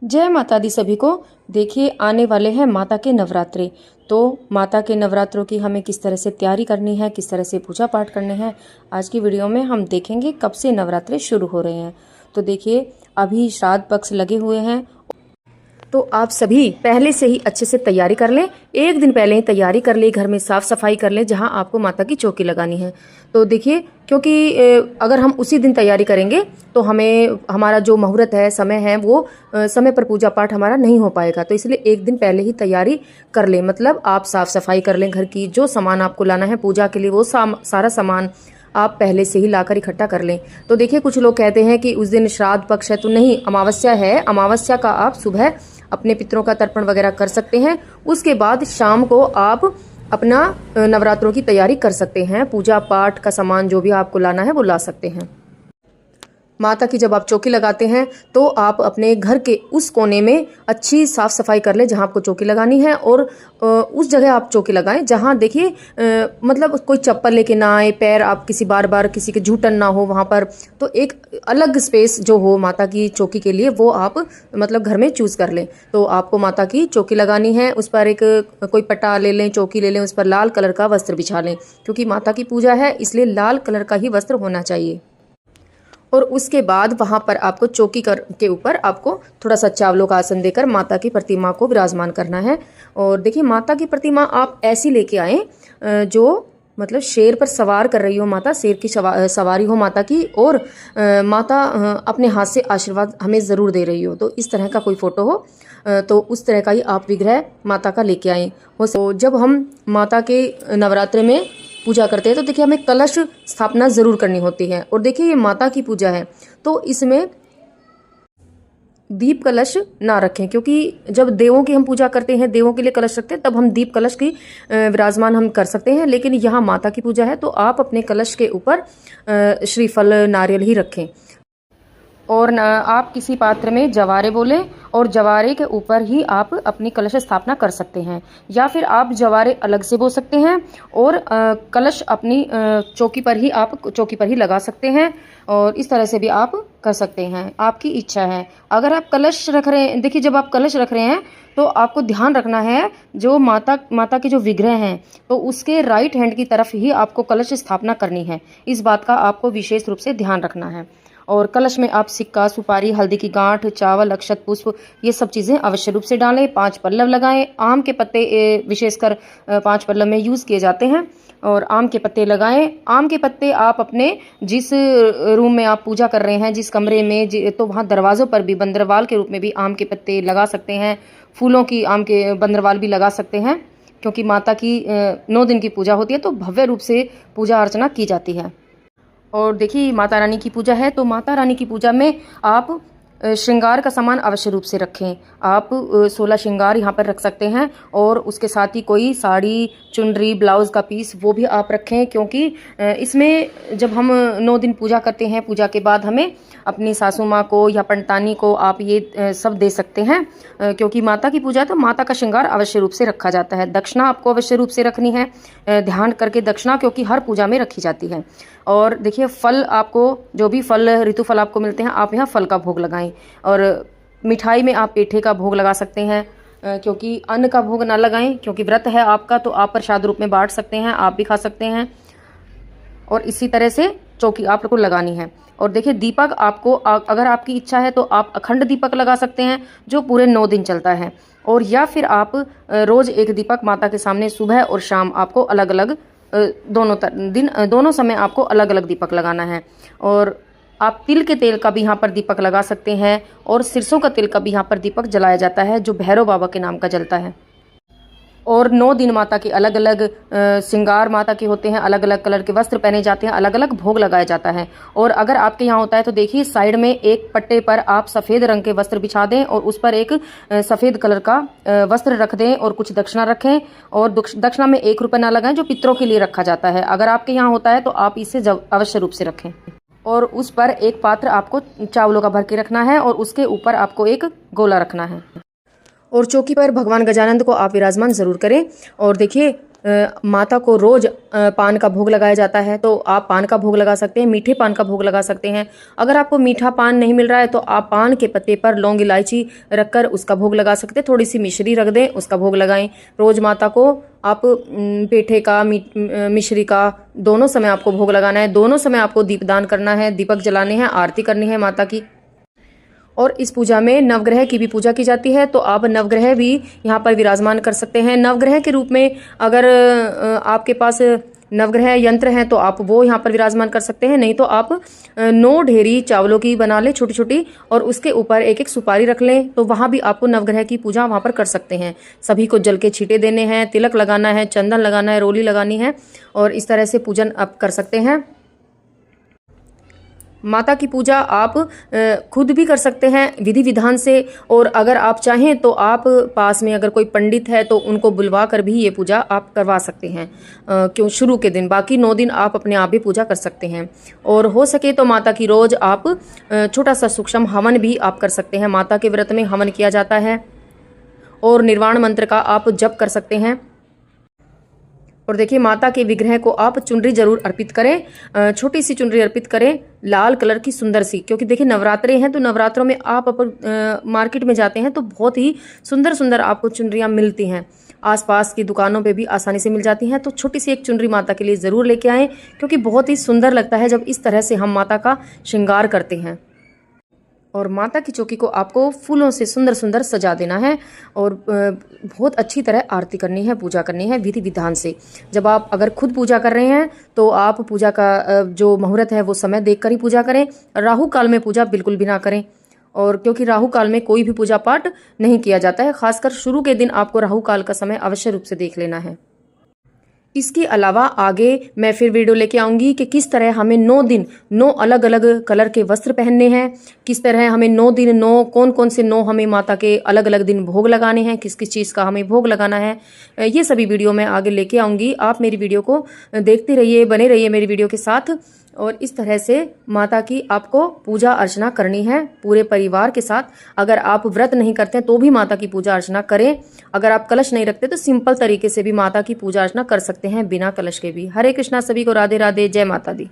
जय माता दी सभी को। देखिए आने वाले हैं माता के नवरात्रे। तो माता के नवरात्रों की हमें किस तरह से तैयारी करनी है, किस तरह से पूजा पाठ करने हैं, आज की वीडियो में हम देखेंगे कब से नवरात्रे शुरू हो रहे हैं। तो देखिए अभी श्राद्ध पक्ष लगे हुए हैं, तो आप सभी पहले से ही अच्छे से तैयारी कर लें। एक दिन पहले ही तैयारी कर लें, घर में साफ सफाई कर लें जहां आपको माता की चौकी लगानी है। तो देखिए क्योंकि अगर हम उसी दिन तैयारी करेंगे तो हमें हमारा जो मुहूर्त है, समय है, वो समय पर पूजा पाठ हमारा नहीं हो पाएगा। तो इसलिए एक दिन पहले ही तैयारी कर लें, मतलब आप साफ सफाई कर लें, घर की जो सामान आपको लाना है पूजा के लिए वो सारा सामान आप पहले से ही लाकर इकट्ठा कर लें। तो देखिए कुछ लोग कहते हैं कि उस दिन श्राद्ध पक्ष है, तो नहीं, अमावस्या है। अमावस्या का आप सुबह अपने पितरों का तर्पण वगैरह कर सकते हैं। उसके बाद शाम को आप अपना नवरात्रों की तैयारी कर सकते हैं। पूजा पाठ का सामान जो भी आपको लाना है वो ला सकते हैं। माता की जब आप चौकी लगाते हैं तो आप अपने घर के उस कोने में अच्छी साफ सफाई कर लें जहां आपको चौकी लगानी है, और उस जगह आप चौकी लगाएं जहां देखिए मतलब कोई चप्पल लेके ना आए, पैर आप बार बार किसी के झूठन ना हो वहां पर। तो एक अलग स्पेस जो हो माता की चौकी के लिए वो आप मतलब घर में चूज कर लें। तो आपको माता की चौकी लगानी है, उस पर एक कोई पट्टा ले लें, चौकी ले लें, उस पर लाल कलर का वस्त्र बिछा लें, क्योंकि माता की पूजा है इसलिए लाल कलर का ही वस्त्र होना चाहिए। और उसके बाद वहां पर आपको चौकी के ऊपर आपको थोड़ा सा चावलों का आसन देकर माता की प्रतिमा को विराजमान करना है। और देखिए माता की प्रतिमा आप ऐसी लेके आए जो मतलब शेर पर सवार कर रही हो माता, शेर की सवारी हो माता की, और माता अपने हाथ से आशीर्वाद हमें ज़रूर दे रही हो। तो इस तरह का कोई फोटो हो तो उस तरह का ही आप विग्रह माता का लेके आए हो। तो जब हम माता के नवरात्रे में पूजा करते हैं तो देखिए हमें कलश स्थापना जरूर करनी होती है। और देखिए ये माता की पूजा है तो इसमें दीप कलश ना रखें, क्योंकि जब देवों की हम पूजा करते हैं, देवों के लिए कलश रखते हैं, तब हम दीप कलश की विराजमान हम कर सकते हैं। लेकिन यहाँ माता की पूजा है तो आप अपने कलश के ऊपर श्रीफल नारियल ही रखें। और आप किसी पात्र में जवारे बोलें और जवारे के ऊपर ही आप अपनी कलश स्थापना कर सकते हैं, या फिर आप जवारे अलग से बो सकते हैं और कलश अपनी चौकी पर ही लगा सकते हैं। और इस तरह से भी आप कर सकते हैं, आपकी इच्छा है। अगर आप कलश रख रहे हैं, देखिए जब आप कलश रख रहे हैं तो आपको ध्यान रखना है जो माता के जो विग्रह हैं तो उसके राइट हैंड की तरफ ही आपको कलश स्थापना करनी है। इस बात का आपको विशेष रूप से ध्यान रखना है। और कलश में आप सिक्का, सुपारी, हल्दी की गांठ, चावल, अक्षत, पुष्प, ये सब चीज़ें अवश्य रूप से डालें। 5 पल्लव लगाएं। आम के पत्ते विशेषकर 5 पल्लव में यूज़ किए जाते हैं, और आम के पत्ते लगाएं। आम के पत्ते आप अपने जिस रूम में आप पूजा कर रहे हैं, जिस कमरे में, तो वहाँ दरवाज़ों पर भी बंदरवाल के रूप में भी आम के पत्ते लगा सकते हैं। फूलों की आम के बंदरवाल भी लगा सकते हैं, क्योंकि माता की 9 दिन की पूजा होती है तो भव्य रूप से पूजा अर्चना की जाती है। और देखिए माता रानी की पूजा है तो माता रानी की पूजा में आप श्रृंगार का सामान अवश्य रूप से रखें। आप 16 श्रृंगार यहाँ पर रख सकते हैं, और उसके साथ ही कोई साड़ी, चुनरी, ब्लाउज का पीस वो भी आप रखें, क्योंकि इसमें जब हम 9 दिन पूजा करते हैं, पूजा के बाद हमें अपनी सासू माँ को या पंडतानी को आप ये सब दे सकते हैं, क्योंकि माता की पूजा है तो माता का श्रृंगार अवश्य रूप से रखा जाता है। दक्षिणा आपको अवश्य रूप से रखनी है, ध्यान करके दक्षिणा, क्योंकि हर पूजा में रखी जाती है। और देखिए फल, आपको जो भी फल ऋतु फल आपको मिलते हैं आप यहाँ फल का भोग लगाएं। और मिठाई में आप पेठे का भोग लगा सकते हैं, क्योंकि अन्न का भोग ना लगाएं, क्योंकि व्रत है आपका तो आप प्रसाद रूप में बांट सकते हैं, आप भी खा सकते हैं। और इसी तरह से चौकी आपको लगानी है। और देखिए दीपक आपको अगर आपकी इच्छा है तो आप अखंड दीपक लगा सकते हैं जो पूरे 9 दिन चलता है, और या फिर आप रोज एक दीपक माता के सामने सुबह और शाम आपको अलग अलग दोनों समय आपको अलग अलग दीपक लगाना है। और आप तिल के तेल का भी यहाँ पर दीपक लगा सकते हैं, और सिरसों का तिल का भी यहाँ पर दीपक जलाया जाता है जो भैरव बाबा के नाम का जलता है। और 9 दिन माता के अलग अलग श्रृंगार माता के होते हैं, अलग अलग कलर के वस्त्र पहने जाते हैं, अलग अलग भोग लगाया जाता है। और अगर आपके यहाँ होता है तो देखिए साइड में एक पट्टे पर आप सफ़ेद रंग के वस्त्र बिछा दें और उस पर एक सफ़ेद कलर का वस्त्र रख दें और कुछ दक्षिणा रखें। और दक्षिणा में 1 रुपये ना लगाएं जो पितरों के लिए रखा जाता है। अगर आपके यहाँ होता है तो आप इसे अवश्य रूप से रखें। और उस पर एक पात्र आपको चावलों का भर के रखना है, और उसके ऊपर आपको एक गोला रखना है। और चौकी पर भगवान गजानंद को आप विराजमान जरूर करें। और देखिए माता को रोज पान का भोग लगाया जाता है, तो आप पान का भोग लगा सकते हैं, मीठे पान का भोग लगा सकते हैं। अगर आपको मीठा पान नहीं मिल रहा है तो आप पान के पत्ते पर लौंग इलायची रखकर उसका भोग लगा सकते हैं, थोड़ी सी मिश्री रख दें, उसका भोग लगाएं। रोज माता को आप पेठे का मिश्री का दोनों समय आपको भोग लगाना है, दोनों समय आपको दीपदान करना है, दीपक जलाने हैं, आरती करनी है माता की। और इस पूजा में नवग्रह की भी पूजा की जाती है, तो आप नवग्रह भी यहाँ पर विराजमान कर सकते हैं। नवग्रह के रूप में अगर आपके पास नवग्रह यंत्र हैं तो आप वो यहाँ पर विराजमान कर सकते हैं, नहीं तो आप 9 ढेरी चावलों की बना लें छोटी छोटी, और उसके ऊपर एक एक सुपारी रख लें, तो वहाँ भी आपको नवग्रह की पूजा वहाँ पर कर सकते हैं। सभी को जल के छींटे देने हैं, तिलक लगाना है, चंदन लगाना है, रोली लगानी है, और इस तरह से पूजन आप कर सकते हैं। माता की पूजा आप खुद भी कर सकते हैं विधि विधान से, और अगर आप चाहें तो आप पास में अगर कोई पंडित है तो उनको बुलवा कर भी ये पूजा आप करवा सकते हैं। क्यों शुरू के दिन, बाकी 9 दिन आप अपने आप भी पूजा कर सकते हैं। और हो सके तो माता की रोज आप छोटा सा सूक्ष्म हवन भी आप कर सकते हैं। माता के व्रत में हवन किया जाता है, और निर्वाण मंत्र का आप जप कर सकते हैं। और देखिए, माता के विग्रह को आप चुनरी जरूर अर्पित करें, छोटी सी चुनरी अर्पित करें, लाल कलर की सुंदर सी, क्योंकि देखिए नवरात्रे हैं तो नवरात्रों में आप मार्केट में जाते हैं तो बहुत ही सुंदर सुंदर आपको चुनरियां मिलती हैं, आसपास की दुकानों पे भी आसानी से मिल जाती हैं। तो छोटी सी एक चुनरी माता के लिए ज़रूर लेके आएँ, क्योंकि बहुत ही सुंदर लगता है जब इस तरह से हम माता का श्रृंगार करते हैं। और माता की चौकी को आपको फूलों से सुंदर सुंदर सजा देना है, और बहुत अच्छी तरह आरती करनी है, पूजा करनी है विधि विधान से। जब आप अगर खुद पूजा कर रहे हैं तो आप पूजा का जो मुहूर्त है वो समय देखकर ही पूजा करें। राहु काल में पूजा बिल्कुल भी ना करें, और क्योंकि राहु काल में कोई भी पूजा पाठ नहीं किया जाता है। खासकर शुरू के दिन आपको राहु काल का समय अवश्य रूप से देख लेना है। इसके अलावा आगे मैं फिर वीडियो लेके आऊंगी कि किस तरह हमें 9 दिन 9 अलग अलग कलर के वस्त्र पहनने हैं, किस तरह हमें 9 दिन 9 कौन कौन से 9 हमें माता के अलग अलग दिन भोग लगाने हैं, किस किस चीज़ का हमें भोग लगाना है, ये सभी वीडियो मैं आगे लेके आऊंगी। आप मेरी वीडियो को देखते रहिए, बने रहिए मेरी वीडियो के साथ। और इस तरह से माता की आपको पूजा अर्चना करनी है पूरे परिवार के साथ। अगर आप व्रत नहीं करते तो भी माता की पूजा अर्चना करें। अगर आप कलश नहीं रखते तो सिंपल तरीके से भी माता की पूजा अर्चना कर सकते हैं बिना कलश के भी। हरे कृष्णा, सभी को राधे राधे, जय माता दी।